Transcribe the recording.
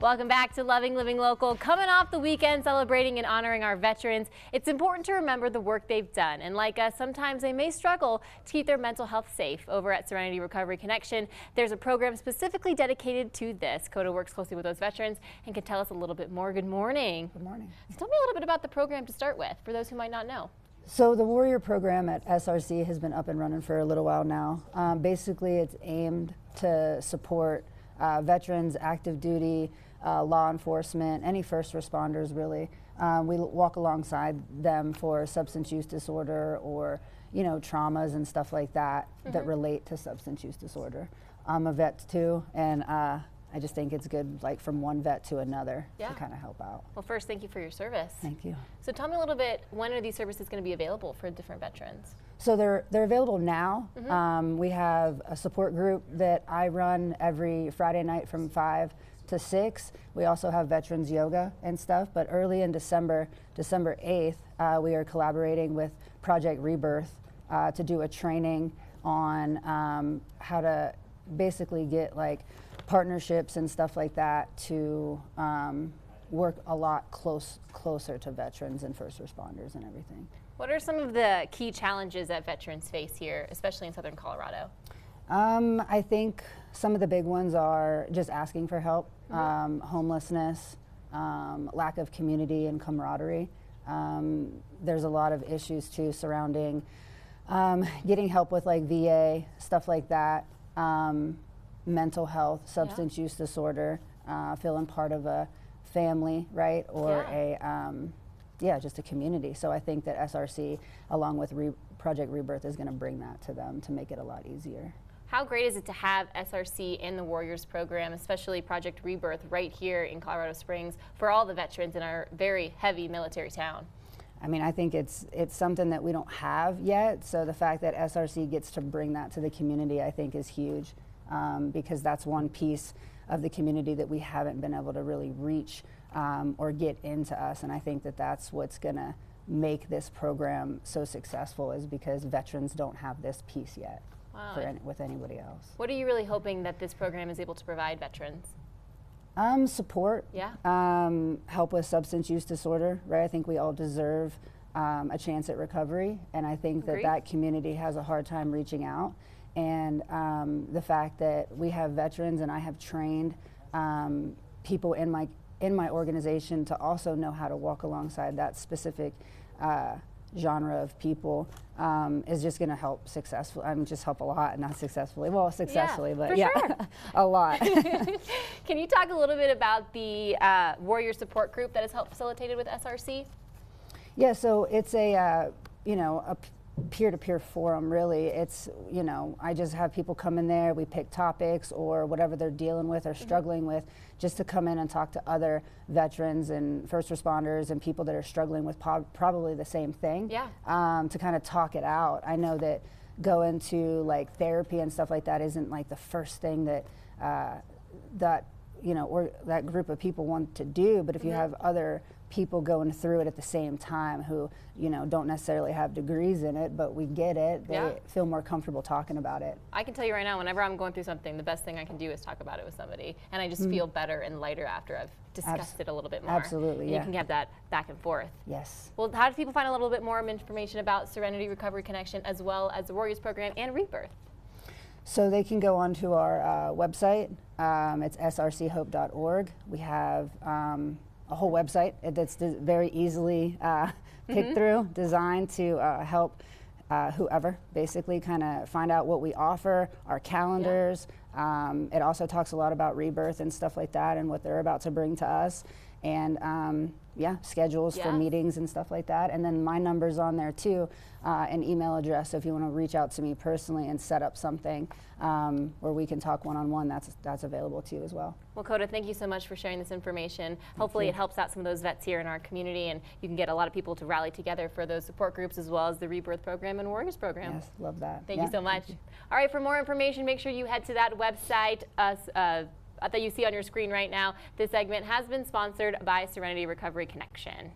Welcome back to Loving Living Local. Coming off the weekend celebrating and honoring our veterans, it's important to remember the work they've done. And like us, sometimes they may struggle to keep their mental health safe. Over at Serenity Recovery Connection, there's a program specifically dedicated to this. Koda works closely with those veterans and can tell us a little bit more. Good morning. Good morning. So tell me a little bit about the program to start with, for those who might not know. So the Warrior program at SRC has been up and running for a little while now. Basically, it's aimed to support veterans, active duty, law enforcement, any first responders really. We walk alongside them for substance use disorder or, traumas and stuff like that that relate to substance use disorder. I'm a vet too, and I just think it's good, like from one vet to another, to kind of help out. Well, first, thank you for your service. Thank you. So tell me a little bit, when are these services going to be available for different veterans? So they're available now. We have a support group that I run every Friday night from 5 to 6. We also have veterans yoga and stuff, but early in December 8th, we are collaborating with Project REBIRTH to do a training on how to basically get like partnerships and stuff like that to work a lot closer to veterans and first responders and everything. What are some of the key challenges that veterans face here, especially in Southern Colorado? I think some of the big ones are just asking for help, homelessness, lack of community and camaraderie. There's a lot of issues too surrounding getting help with like VA, stuff like that, mental health, substance use disorder, feeling part of a family, right, or just a community. So I think that SRC, along with Project REBIRTH, is going to bring that to them to make it a lot easier. How great is it to have SRC in the Warriors program, especially Project REBIRTH, right here in Colorado Springs for all the veterans in our very heavy military town? I mean, I think it's something that we don't have yet, so the fact that SRC gets to bring that to the community, I think, is huge, because that's one piece of the community that we haven't been able to really reach or get into us, and I think that that's what's going to make this program so successful, is because veterans don't have this piece yet. Wow. With anybody else. What are you really hoping that this program is able to provide veterans? Support, help with substance use disorder, right? I think we all deserve a chance at recovery, and I think that community has a hard time reaching out. And the fact that we have veterans, and I have trained people in my organization to also know how to walk alongside that specific genre of people, is just going to help just help a lot, not successfully, well, successfully, but sure. A lot. Can you talk a little bit about the Warrior Support Group that is facilitated with SRC? Yeah, so it's a peer-to-peer forum, really. It's, I just have people come in there, we pick topics or whatever they're dealing with or struggling with, just to come in and talk to other veterans and first responders and people that are struggling with probably the same thing, to kind of talk it out. I know that going to like therapy and stuff like that isn't like the first thing that or that group of people want to do, but if you have other people going through it at the same time who, don't necessarily have degrees in it, but we get it, they feel more comfortable talking about it. I can tell you right now, whenever I'm going through something, the best thing I can do is talk about it with somebody, and I just feel better and lighter after I've discussed it a little bit more. Absolutely, and you can get that back and forth. Yes. Well, how do people find a little bit more information about Serenity Recovery Connection as well as the Warriors program and REBIRTH? So they can go onto our website. It's srchope.org. We have a whole website that's very easily picked through, designed to help whoever basically kind of find out what we offer, our calendars. It also talks a lot about REBIRTH and stuff like that and what they're about to bring to us, and schedules for meetings and stuff like that. And then my number's on there too, an email address, so if you want to reach out to me personally and set up something where we can talk one-on-one, that's available too as well. Well, Koda, thank you so much for sharing this information. Hopefully it helps out some of those vets here in our community, and you can get a lot of people to rally together for those support groups as well as the REBIRTH program and Warriors program. Yes, love that. Thank you so much. All right, for more information, make sure you head to that website that you see on your screen right now. This segment has been sponsored by Serenity Recovery Connection.